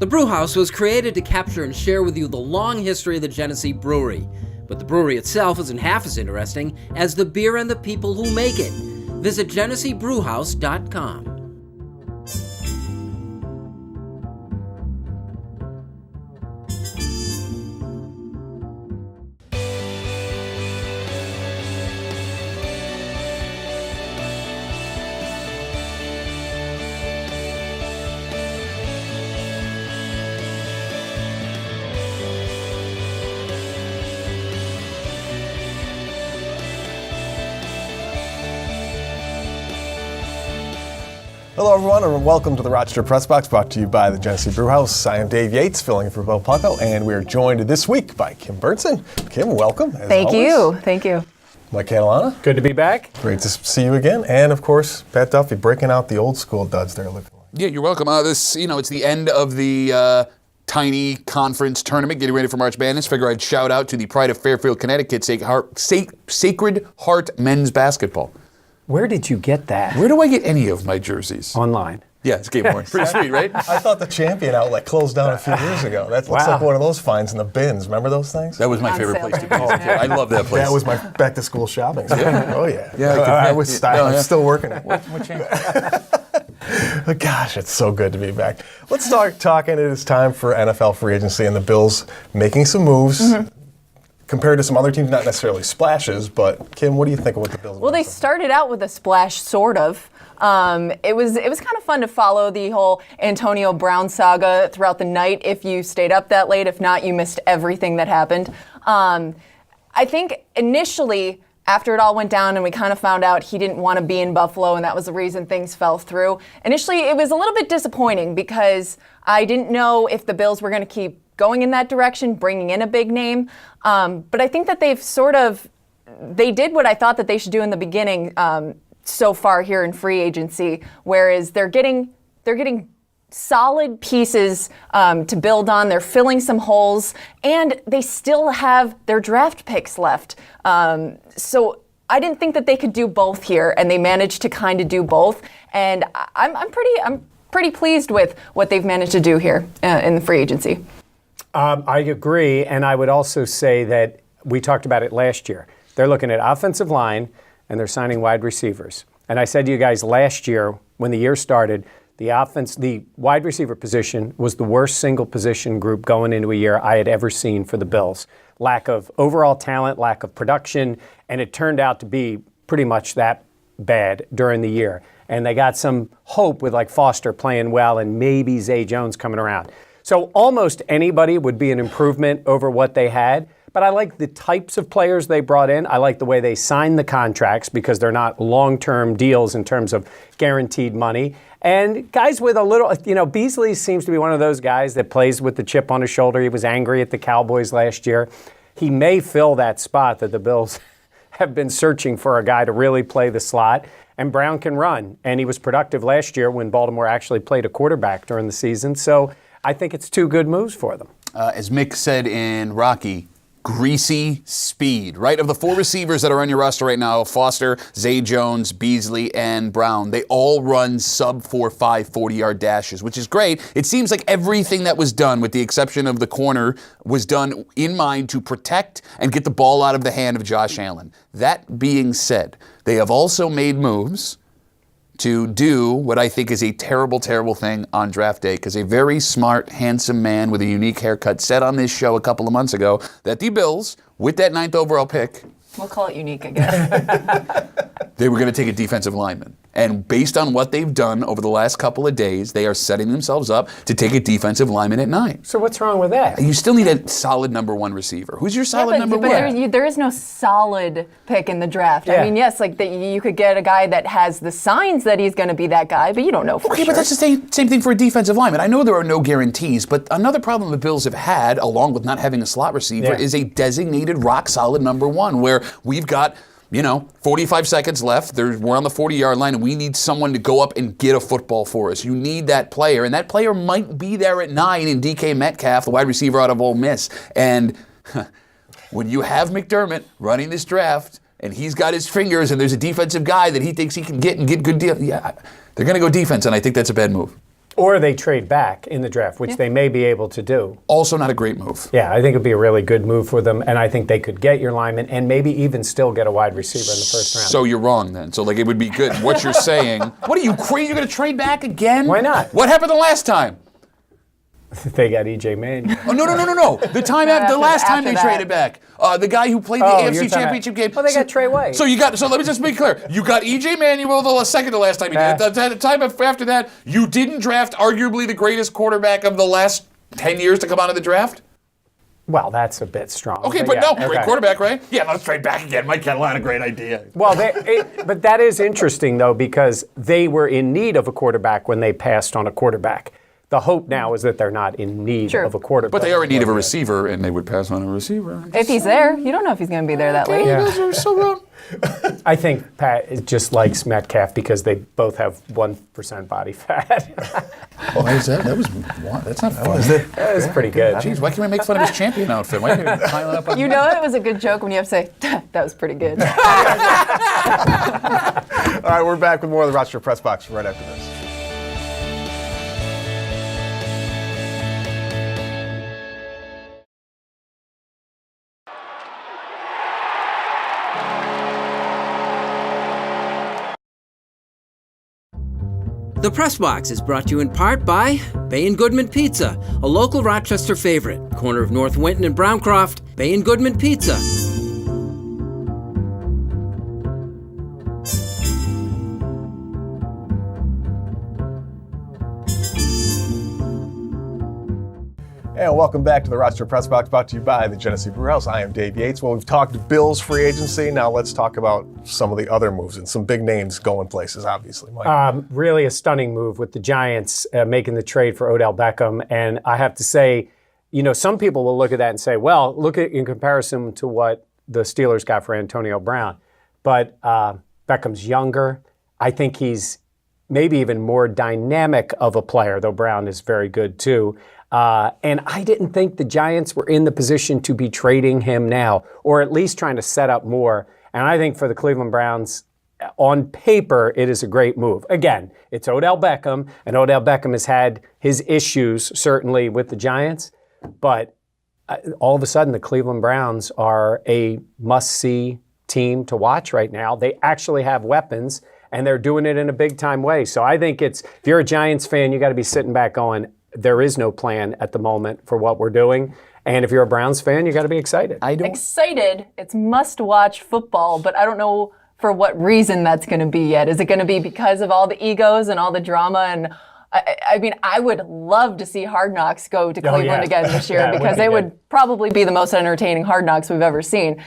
The Brew House was created to capture and share with you the long history of the Genesee Brewery, but the brewery itself isn't half as interesting as the beer and the people who make it. Visit GeneseeBrewHouse.com. Hello everyone and welcome to the Rochester Press Box, brought to you by the Genesee Brew House. I am Dave Yates, filling in for Bill Pucko, and we are joined this week by Kim Berntson. Kim, welcome. Thank you. Mike Catalana. Good to be back. Great to see you again. And of course, Pat Duffy, breaking out the old school duds there. Yeah, you're welcome. It's the end of the tiny conference tournament, getting ready for March Madness. Figure I'd shout out to the Pride of Fairfield, Connecticut, Sacred Heart men's basketball. Where did you get that? Where do I get any of my jerseys? Online. Yeah, it's Game Boy. Pretty sweet, right? I thought the Champion outlet closed down a few years ago. That looks like one of those finds in the bins. Remember those things? That was my favorite place to be. I love that place. That was my back-to-school shopping. Yeah. Oh, yeah. Yeah, I'm still working it. What Champion? Gosh, it's so good to be back. Let's start talking. It is time for NFL free agency and the Bills making some moves. Mm-hmm. Compared to some other teams, not necessarily splashes, but Kim, what do you think of what the Bills have done? Well, they started out with a splash, sort of. It was kind of fun to follow the whole Antonio Brown saga throughout the night. If you stayed up that late, if not, you missed everything that happened. I think initially, after it all went down and we kind of found out he didn't want to be in Buffalo and that was the reason things fell through, initially it was a little bit disappointing because I didn't know if the Bills were going to keep going in that direction, bringing in a big name. But I think that they did what I thought that they should do in the beginning so far here in free agency, whereas they're getting solid pieces to build on. They're filling some holes, and they still have their draft picks left. So I didn't think that they could do both here, and they managed to kind of do both. And I'm pretty pleased with what they've managed to do here in the free agency. I agree, and I would also say that we talked about it last year. They're looking at offensive line, and they're signing wide receivers. And I said to you guys last year, when the year started, the wide receiver position was the worst single position group going into a year I had ever seen for the Bills. Lack of overall talent, lack of production, and it turned out to be pretty much that bad during the year. And they got some hope with like Foster playing well and maybe Zay Jones coming around. So almost anybody would be an improvement over what they had. But I like the types of players they brought in. I like the way they signed the contracts because they're not long-term deals in terms of guaranteed money. And guys with a little, Beasley seems to be one of those guys that plays with the chip on his shoulder. He was angry at the Cowboys last year. He may fill that spot that the Bills have been searching for, a guy to really play the slot. And Brown can run. And he was productive last year when Baltimore actually played a quarterback during the season. So I think it's two good moves for them. As Mick said in Rocky, greasy speed, right? Of the four receivers that are on your roster right now, Foster, Zay Jones, Beasley, and Brown, they all run sub 4.5 40-yard dashes, which is great. It seems like everything that was done, with the exception of the corner, was done in mind to protect and get the ball out of the hand of Josh Allen. That being said, they have also made moves to do what I think is a terrible, terrible thing on draft day, because a very smart, handsome man with a unique haircut said on this show a couple of months ago that the Bills, with that 9th overall pick, we'll call it unique, I guess. They were going to take a defensive lineman. And based on what they've done over the last couple of days, they are setting themselves up to take a defensive lineman at 9. So what's wrong with that? You still need a solid number one receiver. Who's your solid number one? There is no solid pick in the draft. Yeah. I mean, yes, you could get a guy that has the signs that he's going to be that guy, but you don't know for sure. But that's the same thing for a defensive lineman. I know there are no guarantees, but another problem the Bills have had, along with not having a slot receiver, is a designated rock-solid number one, where we've got 45 seconds left. We're on the 40-yard line, and we need someone to go up and get a football for us. You need that player, and that player might be there at 9 in DK Metcalf, the wide receiver out of Ole Miss. And when you have McDermott running this draft, and he's got his fingers, and there's a defensive guy that he thinks he can get and get good deal, they're going to go defense, and I think that's a bad move. Or they trade back in the draft, which they may be able to do. Also not a great move. Yeah, I think it'd be a really good move for them, and I think they could get your lineman and maybe even still get a wide receiver in the first round. So you're wrong then. So like it would be good. What you're saying, what are you crazy? You're going to trade back again? Why not? What happened the last time? They got E.J. Manuel. Oh, no. The last time they traded back. The guy who played the AFC Championship game. Well, they got Trey White. So let me just be clear. You got E.J. Manuel the second to last time you did it. The time after that, you didn't draft arguably the greatest quarterback of the last 10 years to come out of the draft? Well, that's a bit strong. Okay, but great quarterback, right? Yeah, let's trade back again. Mike Catalana, great idea. Well, but that is interesting, though, because they were in need of a quarterback when they passed on a quarterback. The hope now is that they're not in need of a quarterback. But they are in need of a receiver, and they would pass on a receiver. If he's there, you don't know if he's going to be there that late. You guys are so wrong. I think Pat just likes Metcalf because they both have 1% body fat. Oh, is that? That's not fun. That was pretty good. Jeez, why can't we make fun of his champion outfit? Why can't we pile it up on You know it was a good joke when you have to say, that was pretty good. All right, we're back with more of the Rochester Press Box right after this. The Press Box is brought to you in part by Bay & Goodman Pizza, a local Rochester favorite. Corner of North Winton and Browncroft, Bay & Goodman Pizza. And welcome back to the Rochester Press Box, brought to you by the Genesee Brew House. I am Dave Yates. Well, we've talked Bills free agency. Now let's talk about some of the other moves and some big names going places, obviously, Mike. Really a stunning move with the Giants making the trade for Odell Beckham. And I have to say, some people will look at that and say, well, look at in comparison to what the Steelers got for Antonio Brown. But Beckham's younger. I think he's maybe even more dynamic of a player, though Brown is very good too. And I didn't think the Giants were in the position to be trading him now, or at least trying to set up more. And I think for the Cleveland Browns, on paper, it is a great move. Again, it's Odell Beckham, and Odell Beckham has had his issues, certainly, with the Giants. But all of a sudden, the Cleveland Browns are a must-see team to watch right now. They actually have weapons, and they're doing it in a big-time way. So I think if you're a Giants fan, you got to be sitting back going, there is no plan at the moment for what we're doing. And if you're a Browns fan, you got to be excited. Excited. It's must-watch football, but I don't know for what reason that's going to be yet. Is it going to be because of all the egos and all the drama? And I mean, I would love to see Hard Knocks go to Cleveland again this year because they would probably be the most entertaining Hard Knocks we've ever seen.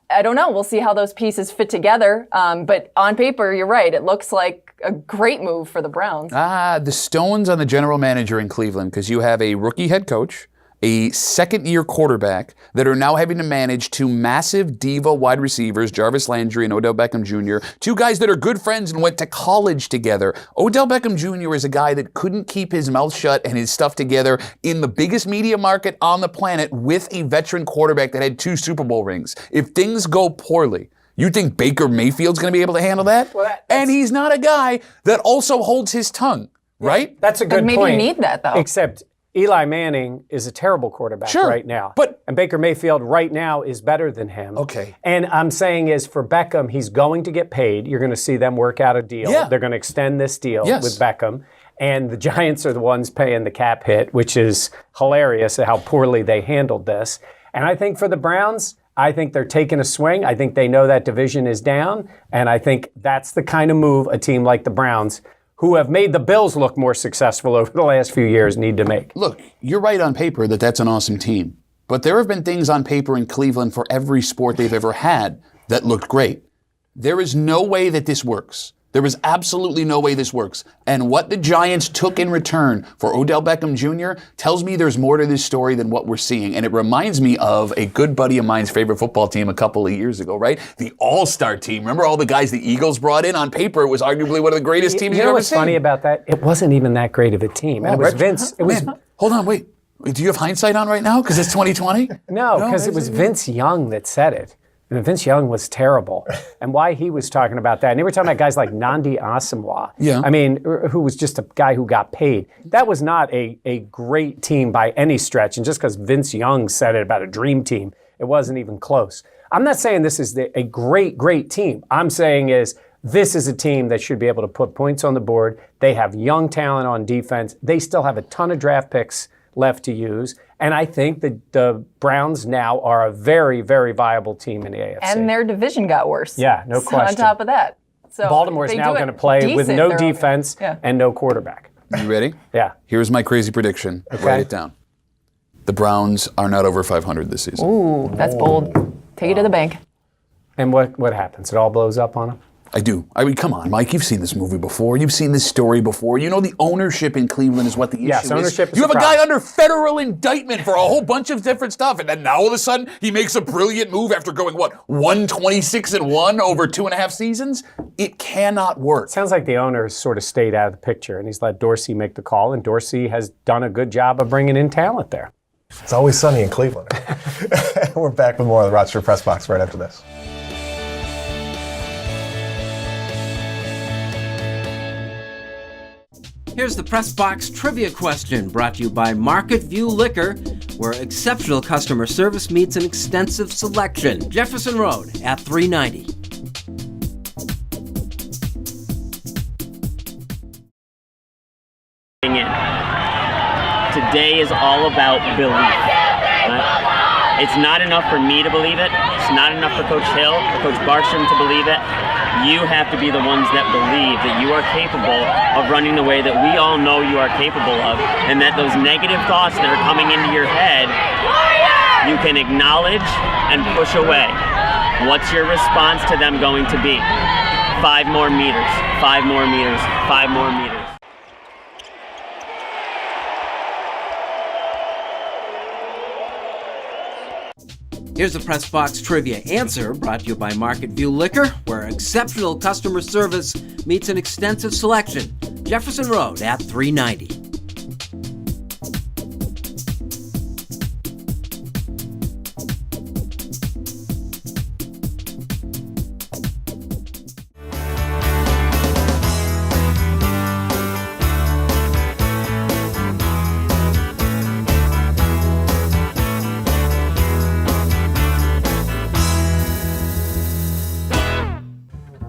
I don't know. We'll see how those pieces fit together. But on paper, you're right. It looks like a great move for the Browns. The stone's on the general manager in Cleveland because you have a rookie head coach, a second-year quarterback that are now having to manage two massive diva wide receivers, Jarvis Landry and Odell Beckham Jr., two guys that are good friends and went to college together. Odell Beckham Jr. is a guy that couldn't keep his mouth shut and his stuff together in the biggest media market on the planet with a veteran quarterback that had 2 Super Bowl rings. If things go poorly, you think Baker Mayfield's going to be able to handle that? And he's not a guy that also holds his tongue, right? That's a good point. But maybe you need that, though. Except Eli Manning is a terrible quarterback right now. And Baker Mayfield right now is better than him. Okay. And I'm saying is for Beckham, he's going to get paid. You're going to see them work out a deal. Yeah. They're going to extend this deal with Beckham. And the Giants are the ones paying the cap hit, which is hilarious at how poorly they handled this. And I think for the Browns, I think they're taking a swing. I think they know that division is down. And I think that's the kind of move a team like the Browns, who have made the Bills look more successful over the last few years, need to make. Look, you're right on paper that that's an awesome team. But there have been things on paper in Cleveland for every sport they've ever had that looked great. There is no way that this works. There is absolutely no way this works. And what the Giants took in return for Odell Beckham Jr. tells me there's more to this story than what we're seeing. And it reminds me of a good buddy of mine's favorite football team a couple of years ago, right? The All-Star team. Remember all the guys the Eagles brought in? On paper, it was arguably one of the greatest teams you've ever seen. You know what's funny about that? It wasn't even that great of a team. And it was Vince. Hold on, wait. Do you have hindsight on right now? Because it's 2020? No, because it was Vince Young that said it. And Vince Young was terrible. And why he was talking about that. And they were talking about guys like Nnamdi Asomugha. Yeah. I mean, who was just a guy who got paid. That was not a great team by any stretch. And just because Vince Young said it about a dream team, it wasn't even close. I'm not saying this is a great team. I'm saying this is a team that should be able to put points on the board. They have young talent on defense. They still have a ton of draft picks left to use. And I think that the Browns now are a very, very viable team in the AFC. And their division got worse. Yeah, no question. On top of that. So Baltimore's now going to play with no defense and no quarterback. You ready? Yeah. Here's my crazy prediction. Okay. Write it down. The Browns are not over 500 this season. Ooh, that's bold. Take it to the bank. And what happens? It all blows up on them? I do. I mean, come on, Mike. You've seen this movie before. You've seen this story before. You know the ownership in Cleveland is what the issue is. Ownership is you have a a guy problem. under federal indictment for a whole bunch of different stuff, and then now all of a sudden he makes a brilliant move after going 126-1 over 2.5 seasons. It cannot work. Sounds like the owner has sort of stayed out of the picture, and he's let Dorsey make the call, and Dorsey has done a good job of bringing in talent there. It's always sunny in Cleveland. We're back with more of the Rochester Press Box right after this. Here's the Press Box Trivia question brought to you by Market View Liquor, where exceptional customer service meets an extensive selection. Jefferson Road at 390. Today is all about belief. Right? It's not enough for me to believe it. It's not enough for Coach Hill or Coach Barstrom to believe it. You have to be the ones that believe that you are capable of running the way that we all know you are capable of, and that those negative thoughts that are coming into your head, you can acknowledge and push away. What's your response to them going to be? 5 more meters, 5 more meters, 5 more meters. Here's the Press Box Trivia answer brought to you by Market View Liquor, where exceptional customer service meets an extensive selection. Jefferson Road at 390.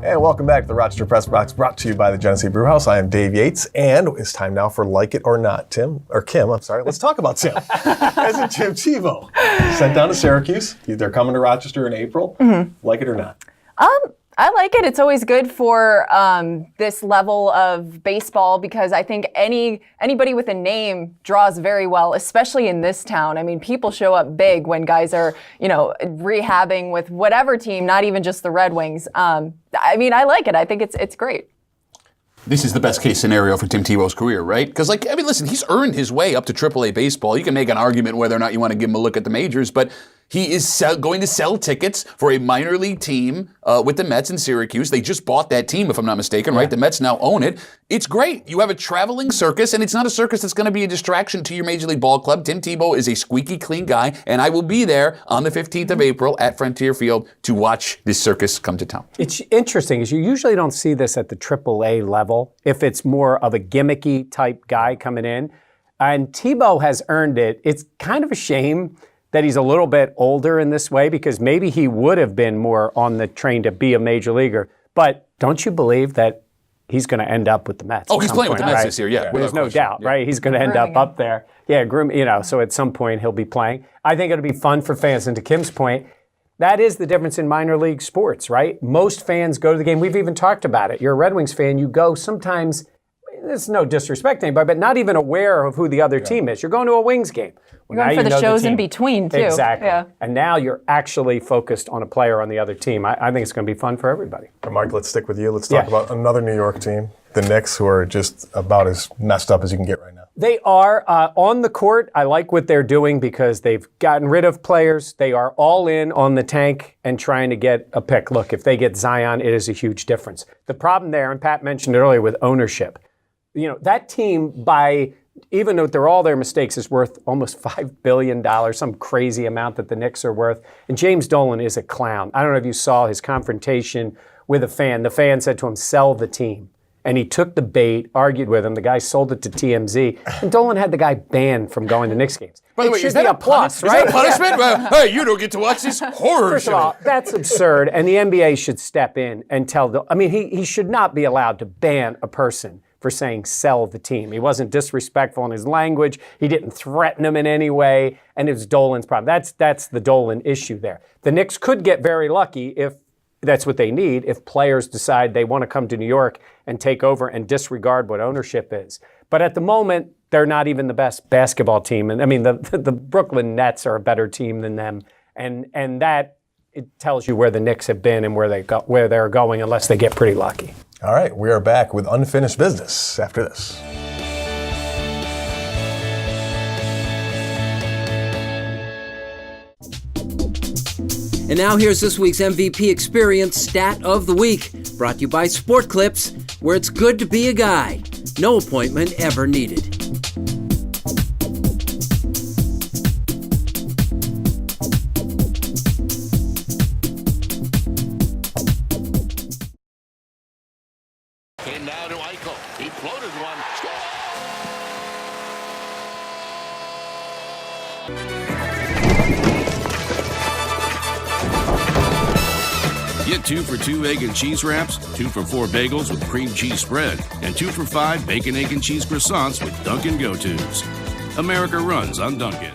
And welcome back to the Rochester Press Box, brought to you by the Genesee Brew House. I am Dave Yates, and it's time now for Like It or Not. Kim, I'm sorry. Let's talk about Tim. As in Tim Tebow, sent down to Syracuse. They're coming to Rochester in April. Like it or not? I like it. It's always good for this level of baseball because I think anybody with a name draws very well, especially in this town. I mean, people show up big when guys are, rehabbing with whatever team, not even just the Red Wings. I mean, I like it. I think it's great. This is the best case scenario for Tim Tebow's career, right? Because, listen, he's earned his way up to AAA baseball. You can make an argument whether or not you want to give him a look at the majors, but he is going to sell tickets for a minor league team with the Mets in Syracuse. They just bought that team, if I'm not mistaken, right? The Mets now own it. It's great. You have a traveling circus, and it's not a circus that's going to be a distraction to your Major League Ball club. Tim Tebow is a squeaky clean guy, and I will be there on the 15th of April at Frontier Field to watch this circus come to town. It's interesting is you usually don't see this at the AAA level if it's more of a gimmicky type guy coming in. And Tebow has earned it. It's kind of a shame that he's a little bit older in this way because maybe he would have been more on the train to be a major leaguer. But don't you believe that he's going to end up with the Mets? Oh, he's playing with the Mets this year, yeah. There's no doubt, right? He's going to end up there. Yeah, so at some point he'll be playing. I think it'll be fun for fans. And to Kim's point, that is the difference in minor league sports, right? Most fans go to the game. We've even talked about it. You're a Red Wings fan. You go sometimes, there's no disrespect to anybody, but not even aware of who the other team is. You're going to a Wings game. You're going for the shows in between, too. Exactly. Yeah. And now you're actually focused on a player on the other team. I think it's going to be fun for everybody. Mark, let's stick with you. Let's talk about another New York team, the Knicks, who are just about as messed up as you can get right now. They are on the court. I like what they're doing because they've gotten rid of players. They are all in on the tank and trying to get a pick. Look, if they get Zion, it is a huge difference. The problem there, and Pat mentioned it earlier with ownership, that team by even though they're all their mistakes, is worth almost $5 billion, some crazy amount that the Knicks are worth. And James Dolan is a clown. I don't know if you saw his confrontation with a fan. The fan said to him, sell the team. And he took the bait, argued with him. The guy sold it to TMZ. And Dolan had the guy banned from going to Knicks games. By the way, is that a plus, right? Is that a punishment? Well, hey, you don't get to watch this horror First show. of all, that's absurd. And the NBA should step in and tell he should not be allowed to ban a person for saying sell the team. He wasn't disrespectful in his language. He didn't threaten him in any way. And it was Dolan's problem. That's the Dolan issue there. The Knicks could get very lucky if that's what they need, if players decide they want to come to New York and take over and disregard what ownership is. But at the moment, they're not even the best basketball team. And I mean, the Brooklyn Nets are a better team than them. And that, it tells you where the Knicks have been and where they're going unless they get pretty lucky. All right, we are back with Unfinished Business after this. And now here's this week's MVP Experience Stat of the Week, brought to you by Sport Clips, where it's good to be a guy. No appointment ever needed. Came now to Eichel. He floated one. Get 2 for 2 egg and cheese wraps, 2 for 4 bagels with cream cheese spread, and 2 for 5 bacon, egg, and cheese croissants with Dunkin' Go-Tos. America runs on Dunkin'.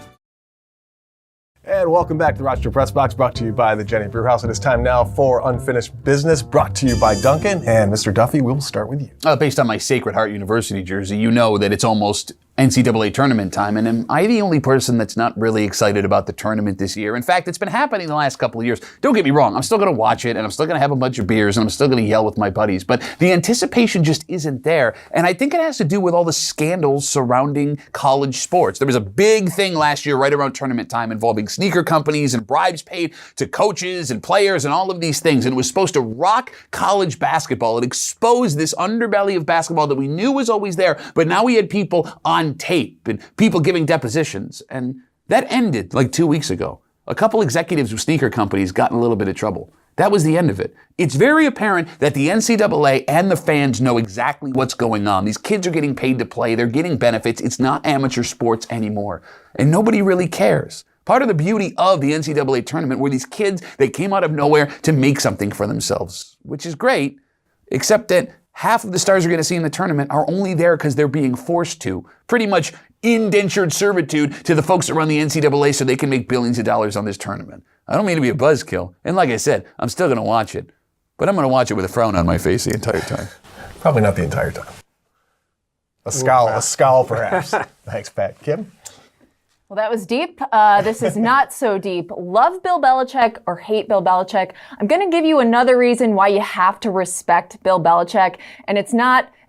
And welcome back to the Rochester Press Box, brought to you by the Genesee Brew House. It is time now for Unfinished Business, brought to you by Dunkin'. And Mr. Duffy, we'll start with you. Based on my Sacred Heart University jersey, you know that it's almost NCAA tournament time, and am I the only person that's not really excited about the tournament this year? In fact, it's been happening the last couple of years. Don't get me wrong, I'm still going to watch it, and I'm still going to have a bunch of beers, and I'm still going to yell with my buddies, but the anticipation just isn't there, and I think it has to do with all the scandals surrounding college sports. There was a big thing last year right around tournament time involving sneaker companies and bribes paid to coaches and players and all of these things, and it was supposed to rock college basketball. It exposed this underbelly of basketball that we knew was always there, but now we had people on tape and people giving depositions, and that ended like 2 weeks ago. A couple executives with sneaker companies got in a little bit of trouble. That was the end of it. It's very apparent that the NCAA and the fans know exactly what's going on. These kids are getting paid to play. They're getting benefits. It's not amateur sports anymore, and nobody really cares. Part of the beauty of the NCAA tournament were these kids that came out of nowhere to make something for themselves, which is great, except that half of the stars you're going to see in the tournament are only there because they're being forced to. Pretty much indentured servitude to the folks that run the NCAA so they can make billions of dollars on this tournament. I don't mean to be a buzzkill. And like I said, I'm still going to watch it. But I'm going to watch it with a frown on my face the entire time. Probably not the entire time. A scowl perhaps. Thanks, Pat. Kim? Well, that was deep. This is not so deep. Love Bill Belichick or hate Bill Belichick? I'm going to give you another reason why you have to respect Bill Belichick. And it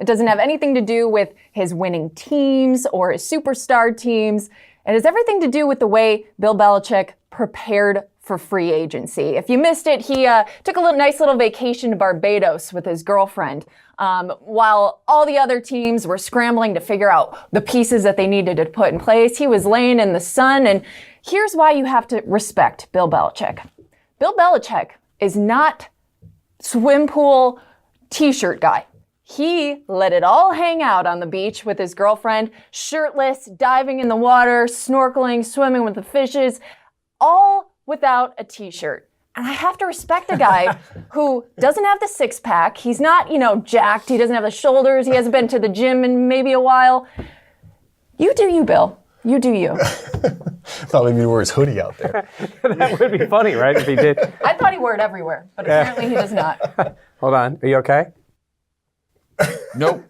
doesn't have anything to do with his winning teams or his superstar teams. It has everything to do with the way Bill Belichick prepared for free agency. If you missed it, he took a nice little vacation to Barbados with his girlfriend, while all the other teams were scrambling to figure out the pieces that they needed to put in place. He was laying in the sun, and here's why you have to respect Bill Belichick. Bill Belichick is not swim pool t-shirt guy. He let it all hang out on the beach with his girlfriend, shirtless, diving in the water, snorkeling, swimming with the fishes, all without a t-shirt. And I have to respect a guy who doesn't have the six-pack. He's not, jacked. He doesn't have the shoulders. He hasn't been to the gym in maybe a while. You do you, Bill. You do you. Thought maybe he wore his hoodie out there. That would be funny, right, if he did. I thought he wore it everywhere, but apparently he does not. Hold on. Are you okay? Nope.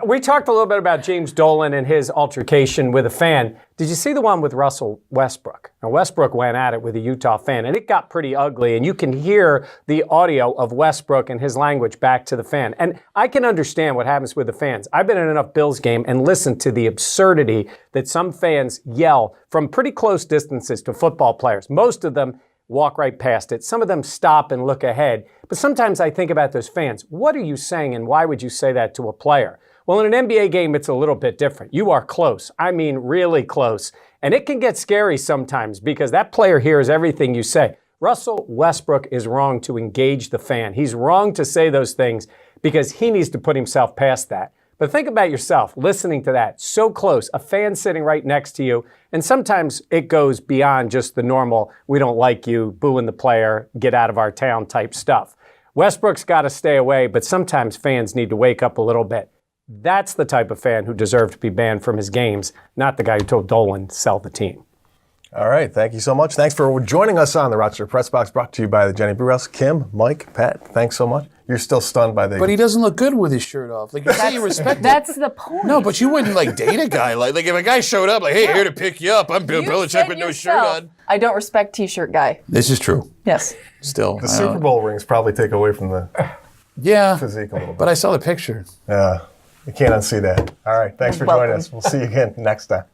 We talked a little bit about James Dolan and his altercation with a fan. Did you see the one with Russell Westbrook? Now, Westbrook went at it with a Utah fan, and it got pretty ugly, and you can hear the audio of Westbrook and his language back to the fan. And I can understand what happens with the fans. I've been in enough Bills game and listened to the absurdity that some fans yell from pretty close distances to football players. Most of them walk right past it. Some of them stop and look ahead. But sometimes I think about those fans. What are you saying, and why would you say that to a player? Well, in an NBA game, it's a little bit different. You are close. I mean, really close. And it can get scary sometimes because that player hears everything you say. Russell Westbrook is wrong to engage the fan. He's wrong to say those things because he needs to put himself past that. But think about yourself listening to that. So close, a fan sitting right next to you. And sometimes it goes beyond just the normal, we don't like you, booing the player, get out of our town type stuff. Westbrook's got to stay away, but sometimes fans need to wake up a little bit. That's the type of fan who deserved to be banned from his games, not the guy who told Dolan to sell the team. All right, thank you so much. Thanks for joining us on the Rochester Press Box, brought to you by the Genesee Brew House. Kim, Mike, Pat, thanks so much. You're still stunned by the... But he doesn't look good with his shirt off. Like, you say you respect him. That's the point. No, but you wouldn't, like, date a guy. Like if a guy showed up, like, hey, here to pick you up. I'm Bill You Belichick said with no shirt yourself, on. I don't respect T-shirt guy. This is true. Yes. Still. The Super Bowl rings probably take away from the Yeah. physique a little bit. But I saw the picture. Yeah, you can't unsee that. All right, thanks for joining us. We'll see you again next time.